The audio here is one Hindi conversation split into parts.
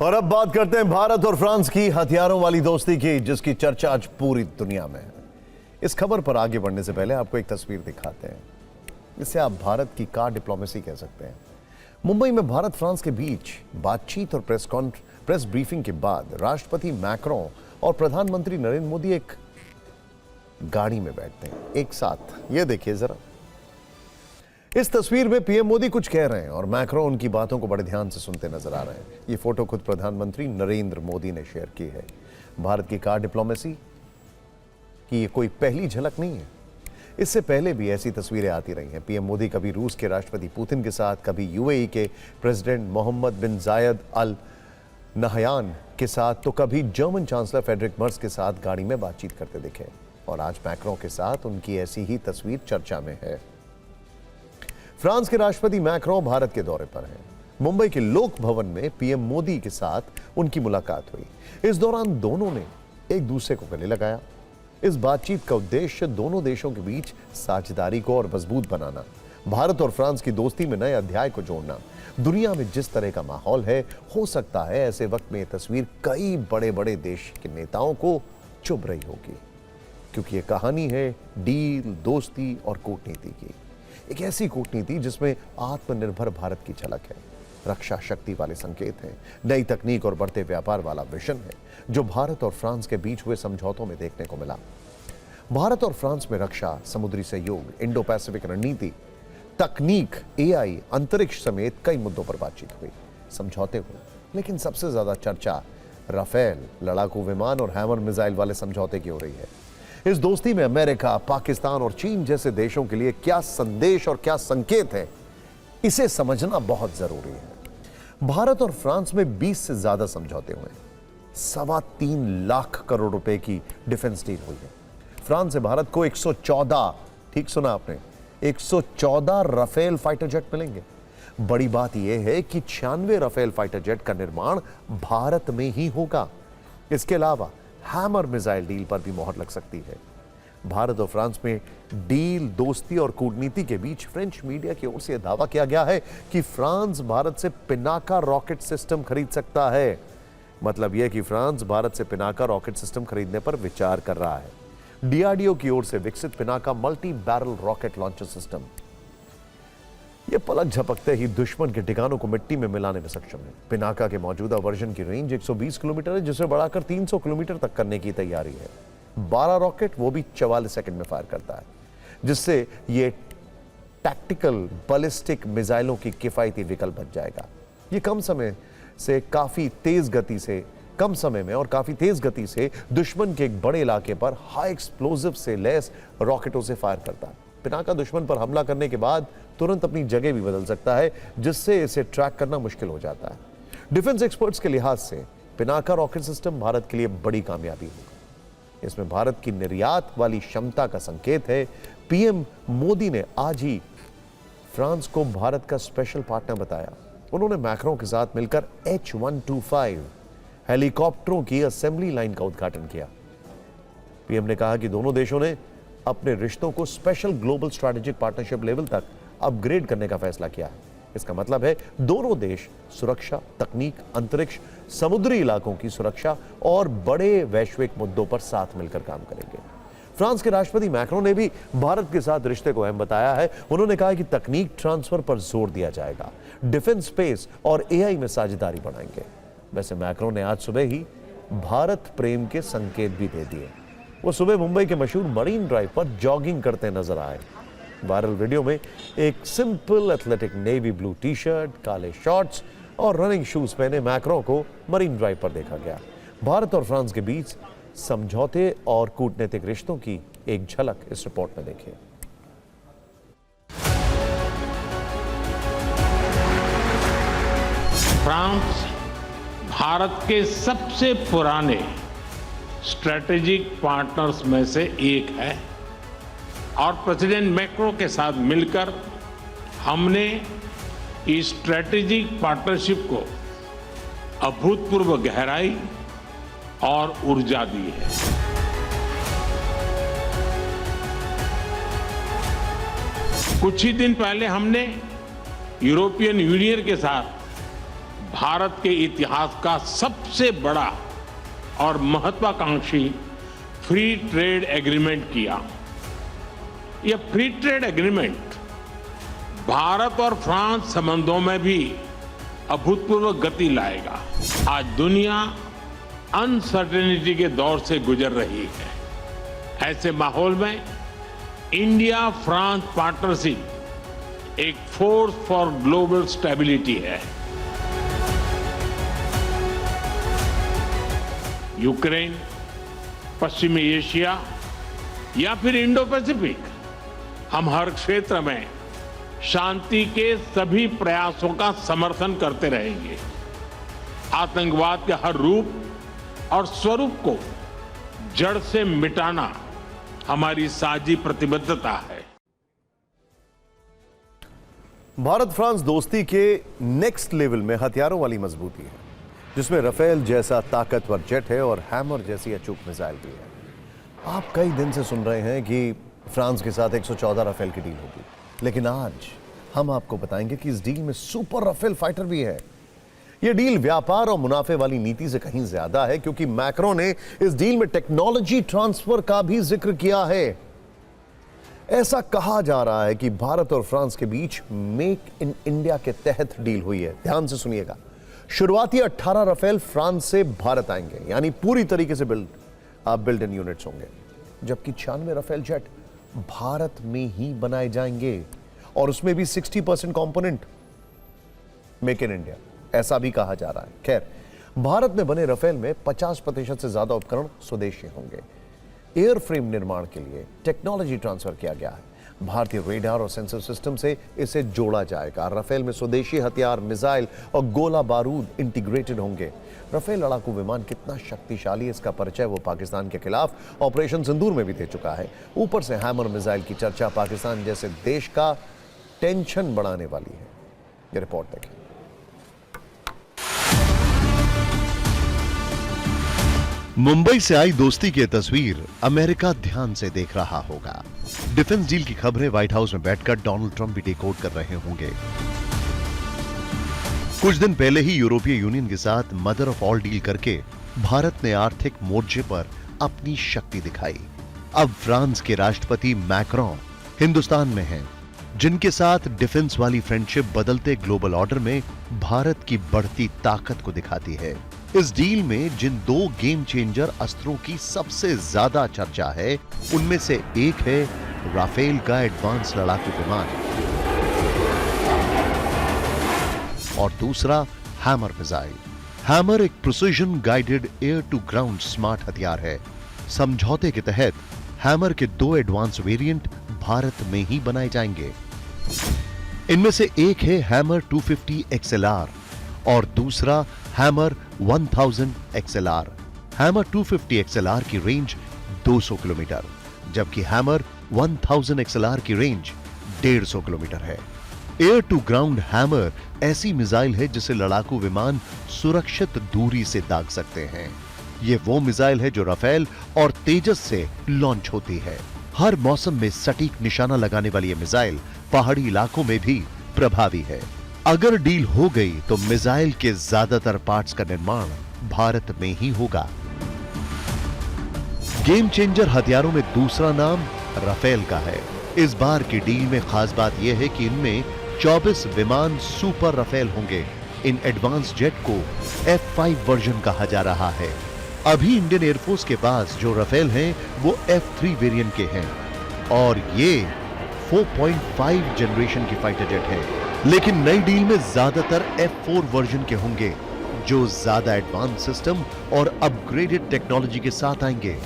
और अब बात करते हैं भारत और फ्रांस की हथियारों वाली दोस्ती की, जिसकी चर्चा आज पूरी दुनिया में है। इस खबर पर आगे बढ़ने से पहले आपको एक तस्वीर दिखाते हैं। इसे आप भारत की कार डिप्लोमेसी कह सकते हैं। मुंबई में भारत फ्रांस के बीच बातचीत और प्रेस ब्रीफिंग के बाद राष्ट्रपति मैक्रों और प्रधानमंत्री नरेंद्र मोदी एक गाड़ी में बैठते हैं एक साथ। ये देखिए जरा, इस तस्वीर में पीएम मोदी कुछ कह रहे हैं और मैक्रों उनकी बातों को बड़े ध्यान से सुनते नजर आ रहे हैं। ये फोटो खुद प्रधानमंत्री नरेंद्र मोदी ने शेयर की है। भारत की कार डिप्लोमेसी की ये कोई पहली झलक नहीं है। इससे पहले भी ऐसी तस्वीरें आती रही हैं। पीएम मोदी कभी रूस के राष्ट्रपति पुतिन के साथ, कभी यूएई के प्रेसिडेंट मोहम्मद बिन जायद अल नहयान के साथ, तो कभी जर्मन चांसलर फ्रेडरिक मर्ज के साथ गाड़ी में बातचीत करते दिखे। और आज मैक्रों के साथ उनकी ऐसी ही तस्वीर चर्चा में है। फ्रांस के राष्ट्रपति मैक्रों भारत के दौरे पर हैं। मुंबई के लोक भवन में पीएम मोदी के साथ उनकी मुलाकात हुई। इस दौरान दोनों ने एक दूसरे को गले लगाया। इस बातचीत का उद्देश्य दोनों देशों के बीच साझेदारी को और मजबूत बनाना, भारत और फ्रांस की दोस्ती में नए अध्याय को जोड़ना। दुनिया में जिस तरह का माहौल है, हो सकता है ऐसे वक्त में यह तस्वीर कई बड़े बड़े देश के नेताओं को चुभ रही होगी, क्योंकि यह कहानी है डील, दोस्ती और कूटनीति की। एक ऐसी कूटनीति जिसमें आत्मनिर्भर भारत की झलक है, रक्षा शक्ति वाले संकेत हैं, नई तकनीक और बढ़ते व्यापार वाला विजन है, जो भारत और फ्रांस के बीच हुए समझौतों में देखने को मिला। भारत और फ्रांस में रक्षा, समुद्री सहयोग, इंडो पैसिफिक रणनीति, तकनीक, एआई, अंतरिक्ष समेत कई मुद्दों पर बातचीत हुई, समझौते हुए। लेकिन सबसे ज्यादा चर्चा राफेल लड़ाकू विमान और हैमर मिसाइल वाले समझौते की हो रही है। इस दोस्ती में अमेरिका, पाकिस्तान और चीन जैसे देशों के लिए क्या संदेश और क्या संकेत है, इसे समझना बहुत जरूरी है। भारत और फ्रांस में 20 से ज्यादा समझौते हुए, 3.25 लाख करोड़ रुपए की डिफेंस डील हुई है। फ्रांस से भारत को 114, ठीक सुना आपने, 114 राफेल फाइटर जेट मिलेंगे। बड़ी बात यह है कि 96 राफेल फाइटर जेट का निर्माण भारत में ही होगा। इसके अलावा हैमर मिसाइल डील पर भी मोहर लग सकती है। भारत और फ्रांस में डील, दोस्ती और कूटनीति के बीच फ्रेंच मीडिया की ओर से यह दावा किया गया है कि फ्रांस भारत से पिनाका रॉकेट सिस्टम खरीद सकता है। मतलब यह कि फ्रांस भारत से पिनाका रॉकेट सिस्टम खरीदने पर विचार कर रहा है। डीआरडीओ की ओर से विकसित Pinaka multi barrel rocket launcher system, यह पलक झपकते ही दुश्मन के ठिकानों को मिट्टी में मिलाने में सक्षम है। पिनाका के मौजूदा वर्जन की रेंज 120 किलोमीटर है, जिसे बढ़ाकर 300 किलोमीटर तक करने की तैयारी है। 12 रॉकेट, वो भी 44 सेकंड में फायर करता है, जिससे यह टैक्टिकल बैलिस्टिक मिसाइलों की किफायती विकल्प बन जाएगा। यह कम समय में और काफी तेज गति से दुश्मन के एक बड़े इलाके पर हाई एक्सप्लोजिव से लैस रॉकेटों से फायर करता है। पिनाका दुश्मन पर हमला करने के बाद तुरंत अपनी जगह भी बदल सकता है, जिससे इसे ट्रैक करना मुश्किल हो जाता है। डिफेंस एक्सपर्ट्स के लिहाज से पिनाका रॉकेट सिस्टम भारत के लिए बड़ी कामयाबी होगा। इसमें भारत की निर्यात वाली क्षमता का संकेत है। पीएम मोदी ने आज ही फ्रांस को भारत का स्पेशल पार्टनर बताया। उन्होंने मैक्रों के साथ मिलकर H125 हेलीकॉप्टरों की असेंबली लाइन का उद्घाटन किया। पीएम ने कहा कि दोनों देशों ने अपने रिश्तों को special global strategic partnership level तक अपग्रेड करने का फैसला किया है। इसका मतलब है दोनों देश सुरक्षा, तकनीक, अंतरिक्ष, समुद्री इलाकों की सुरक्षा और बड़े वैश्विक मुद्दों पर साथ मिलकर काम करेंगे। फ्रांस के राष्ट्रपति मैक्रों ने भी भारत के साथ रिश्ते को अहम बताया है। उन्होंने कहा कि तकनीक ट्रांसफर पर जोर दिया जाएगा, डिफेंस स्पेस और एआई में साझेदारी बढ़ाएंगे। वैसे मैक्रों ने आज सुबह ही भारत प्रेम के संकेत भी दे दिए। वो सुबह मुंबई के मशहूर मरीन ड्राइव पर जॉगिंग करते नजर आए। वायरल वीडियो में एक simple athletic navy blue T shirt, काले शॉर्ट्स और रनिंग शूज पहने मैक्रों को मरीन ड्राइव पर देखा गया। भारत और फ्रांस के बीच समझौते और कूटनीतिक रिश्तों की एक झलक इस रिपोर्ट में देखिए। फ्रांस भारत के सबसे पुराने स्ट्रैटेजिक पार्टनर्स में से एक है और प्रेसिडेंट मैक्रों के साथ मिलकर हमने इस स्ट्रैटेजिक पार्टनरशिप को अभूतपूर्व गहराई और ऊर्जा दी है। कुछ ही दिन पहले हमने यूरोपियन यूनियन के साथ भारत के इतिहास का सबसे बड़ा और महत्वाकांक्षी फ्री ट्रेड एग्रीमेंट किया। यह फ्री ट्रेड एग्रीमेंट भारत और फ्रांस संबंधों में भी अभूतपूर्व गति लाएगा। आज दुनिया अनसर्टेनिटी के दौर से गुजर रही है। ऐसे माहौल में इंडिया फ्रांस पार्टनरशिप एक फोर्स फॉर ग्लोबल स्टेबिलिटी है। यूक्रेन, पश्चिमी एशिया या फिर इंडो पैसिफिक, हम हर क्षेत्र में शांति के सभी प्रयासों का समर्थन करते रहेंगे। आतंकवाद के हर रूप और स्वरूप को जड़ से मिटाना हमारी साझी प्रतिबद्धता है। भारत फ्रांस दोस्ती के नेक्स्ट लेवल में हथियारों वाली मजबूती है, जिसमें राफेल जैसा ताकतवर जेट है और हैमर जैसी अचूक मिसाइल भी है। आप कई दिन से सुन रहे हैं कि फ्रांस के साथ 114 राफेल की डील होगी, लेकिन आज हम आपको बताएंगे कि इस डील में सुपर राफेल फाइटर भी है। यह डील व्यापार और मुनाफे वाली नीति से कहीं ज्यादा है, क्योंकि मैक्रो ने इस डील में टेक्नोलॉजी ट्रांसफर का भी जिक्र किया है। ऐसा कहा जा रहा है कि भारत और फ्रांस के बीच मेक इन इंडिया के तहत डील हुई है। ध्यान से सुनिएगा, शुरुआती 18 राफेल फ्रांस से भारत आएंगे, यानी पूरी तरीके से बिल्ड इन यूनिट्स होंगे, जबकि 96 राफेल जेट भारत में ही बनाए जाएंगे और उसमें भी 60% कंपोनेंट मेक इन इंडिया, ऐसा भी कहा जा रहा है। खैर, भारत में बने राफेल में 50% से ज्यादा उपकरण स्वदेशी होंगे। एयरफ्रेम निर्माण के लिए टेक्नोलॉजी ट्रांसफर किया गया है। भारतीय रेडार और सेंसर सिस्टम से इसे जोड़ा जाएगा। राफेल में स्वदेशी हथियार, मिसाइल और गोला बारूद इंटीग्रेटेड होंगे। राफेल लड़ाकू विमान कितना शक्तिशाली है, इसका परिचय वो पाकिस्तान के खिलाफ ऑपरेशन सिंदूर में भी दे चुका है। ऊपर से हैमर मिसाइल की चर्चा पाकिस्तान जैसे देश का टेंशन बढ़ाने वाली है। ये रिपोर्ट देखें। मुंबई से आई दोस्ती की तस्वीर अमेरिका ध्यान से देख रहा होगा। डिफेंस डील की खबरें व्हाइट हाउस में बैठकर डोनाल्ड ट्रंप भी डिकोड कर रहे होंगे। कुछ दिन पहले ही यूरोपीय यूनियन के साथ मदर ऑफ ऑल डील करके भारत ने आर्थिक मोर्चे पर अपनी शक्ति दिखाई। अब फ्रांस के राष्ट्रपति मैक्रों हिंदुस्तान में हैं, जिनके साथ डिफेंस वाली फ्रेंडशिप बदलते ग्लोबल ऑर्डर में भारत की बढ़ती ताकत को दिखाती है। इस डील में जिन दो गेम चेंजर अस्त्रों की सबसे ज्यादा चर्चा है, उनमें से एक है राफेल का एडवांस लड़ाकू विमान और दूसरा हैमर मिसाइल। हैमर एक precision guided air to ground smart हथियार है। समझौते के तहत हैमर के 2 एडवांस वेरिएंट भारत में ही बनाए जाएंगे। इनमें से एक है हैमर 250 XLR और दूसरा हैमर 1000 XLR। हैमर 250 XLR की रेंज 200 किलोमीटर, जबकि हैमर 1000 XLR की रेंज 150 किलोमीटर है। एयर टू ग्राउंड हैमर ऐसी मिसाइल है जिसे लड़ाकू विमान सुरक्षित दूरी से दाग सकते हैं। यह वो मिसाइल है जो राफेल और तेजस से लॉन्च होती है। हर मौसम में सटीक निशाना लगाने वाली यह मिसाइल पहाड़ी इलाकों में भी प्रभावी है। अगर डील हो गई तो मिसाइल के ज्यादातर पार्ट्स का निर्माण भारत में ही होगा। गेम चेंजर हथियारों में दूसरा नाम राफेल का है। इस बार की डील में खास बात यह है कि इनमें 24 विमान सुपर राफेल होंगे। इन एडवांस जेट को F5 वर्जन कहा जा रहा है। अभी इंडियन एयरफोर्स के पास जो राफेल हैं वो F3 वेरिएंट के हैं और ये 4.5 जनरेशन की फाइटर जेट है। लेकिन नई डील में ज्यादातर F4 वर्जन के होंगे, जो ज्यादा एडवांस सिस्टम और अपग्रेडेड टेक्नोलॉजी के साथ आएंगे।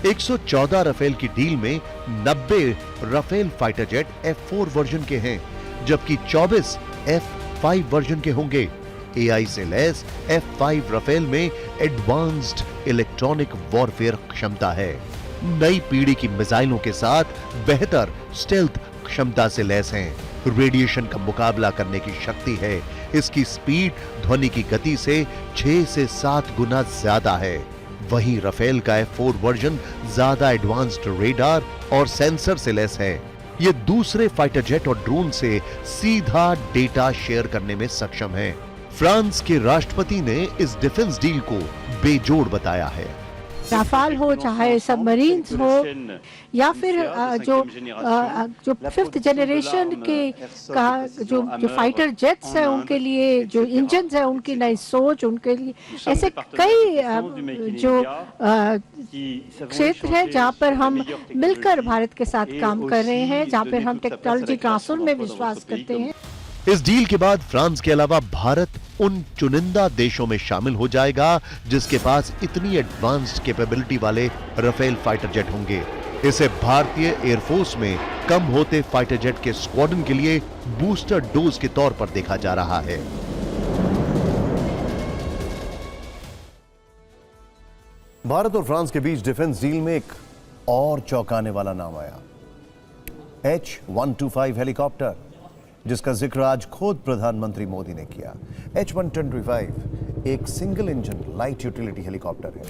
114 राफेल की डील में 90 Rafale fighter jet F4 version के हैं, जबकि 24 F5 वर्जन के होंगे। AI से लैस F5 राफेल में एडवांस्ड इलेक्ट्रॉनिक वॉरफेयर क्षमता है। नई पीढ़ी की मिसाइलों के साथ बेहतर स्टेल्थ क्षमता से लैस हैं। रेडिएशन का मुकाबला करने की शक्ति है। इसकी स्पीड ध्वनि की गति से 6 से 7 गुना ज्यादा है। वहीं राफेल का F4 वर्जन ज्यादा एडवांस्ड रेडार और सेंसर से लैस है। ये दूसरे फाइटर जेट और ड्रोन से सीधा डेटा शेयर करने में सक्षम है। फ्रांस के राष्ट्रपति ने इस डिफेंस डील को बेजोड़ बताया है। राफाल हो, चाहे सबमरीन्स हो, या फिर जो फिफ्थ जनरेशन के जो फाइटर जेट्स हैं उनके लिए जो इंजन्स हैं उनकी नई सोच, उनके लिए ऐसे कई जो क्षेत्र है जहां पर हम मिलकर भारत के साथ काम कर रहे हैं, जहां पर हम टेक्नोलॉजी ट्रांसफर में विश्वास करते हैं। इस डील के बाद फ्रांस के अलावा भारत उन चुनिंदा देशों में शामिल हो जाएगा जिसके पास इतनी एडवांस्ड कैपेबिलिटी वाले राफेल फाइटर जेट होंगे। इसे भारतीय एयरफोर्स में कम होते फाइटर जेट के स्क्वाड्रन के लिए बूस्टर डोज के तौर पर देखा जा रहा है। भारत और फ्रांस के बीच डिफेंस डील में एक और चौंकाने वाला नाम आया, H-125 हेलीकॉप्टर, जिसका जिक्र आज खुद प्रधानमंत्री मोदी ने किया। H-125 एक single engine light utility helicopter है।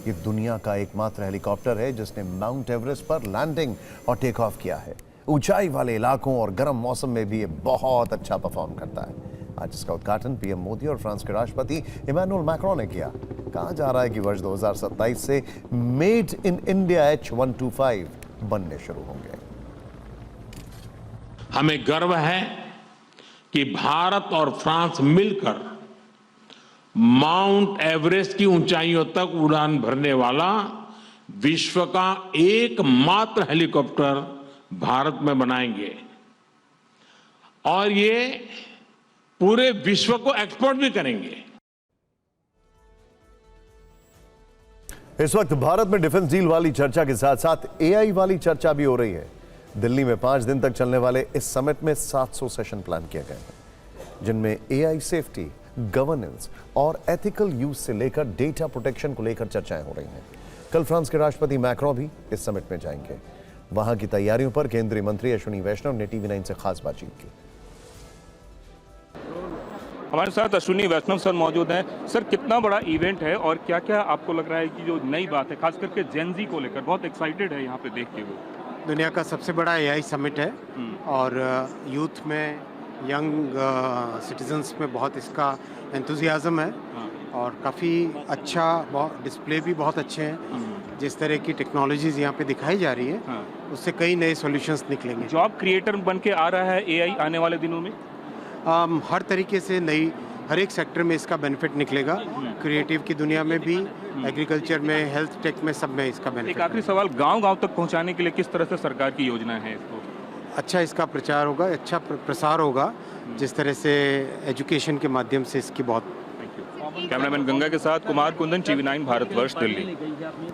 ये दुनिया का एकमात्र हेलीकॉप्टर है जिसने माउंट एवरेस्ट पर लैंडिंग और टेक ऑफ किया है। ऊंचाई वाले इलाकों और गर्म मौसम में भी ये बहुत अच्छा परफॉर्म करता है। आज इसका उद्घाटन पीएम मोदी और फ्रांस के राष्ट्रपति इमैनुअल मैक्रोन ने किया। कहा जा रहा है कि वर्ष 2027 से मेड इन इंडिया H-125 बनने शुरू होंगे। हमें गर्व है कि भारत और फ्रांस मिलकर माउंट एवरेस्ट की ऊंचाइयों तक उड़ान भरने वाला विश्व का एकमात्र हेलीकॉप्टर भारत में बनाएंगे और ये पूरे विश्व को एक्सपोर्ट भी करेंगे। इस वक्त भारत में डिफेंस डील वाली चर्चा के साथ साथ एआई वाली चर्चा भी हो रही है। दिल्ली में 5 दिन तक चलने वाले इस समिट में 700 सेशन प्लान किए गए हैं, जिनमें एआई सेफ्टी, गवर्नेंस और एथिकल यूज से लेकर डेटा प्रोटेक्शन को लेकर चर्चाएं हो रही हैं। कल फ्रांस के राष्ट्रपति मैक्रोन भी इस समिट में जाएंगे। वहां की तैयारियों पर केंद्रीय मंत्री अश्विनी वैष्णव ने TV9 से खास बातचीत की। हमारे साथ अश्विनी वैष्णव सर मौजूद हैं। सर, कितना बड़ा इवेंट है और क्या क्या आपको लग रहा है कि जो नई बात है, खास करके जेन-ज़ी को लेकर बहुत एक्साइटेड है यहाँ पे देखते हुए? दुनिया का सबसे बड़ा एआई समिट है और यूथ में, यंग सिटीजन्स में बहुत इसका एंथुजियाज्म है और काफ़ी अच्छा, डिस्प्ले भी बहुत अच्छे हैं। जिस तरह की टेक्नोलॉजीज़ यहाँ पे दिखाई जा रही है उससे कई नए सॉल्यूशंस निकलेंगे। जॉब क्रिएटर बन के आ रहा है एआई आने वाले दिनों में? हर तरीके से नई, हर एक सेक्टर में इसका बेनिफिट निकलेगा। क्रिएटिव की दुनिया में भी, एग्रीकल्चर में, हेल्थ टेक में, सब में इसका बेनिफिट। एक आखिरी सवाल, गांव-गांव तक पहुंचाने के लिए किस तरह से सरकार की योजना है इसको? अच्छा इसका प्रचार होगा, अच्छा प्रसार होगा, जिस तरह से एजुकेशन के माध्यम से इसकी बहुत। कैमरामैन गंगा के साथ कुमार कुंदन, TV9 भारतवर्ष, दिल्ली।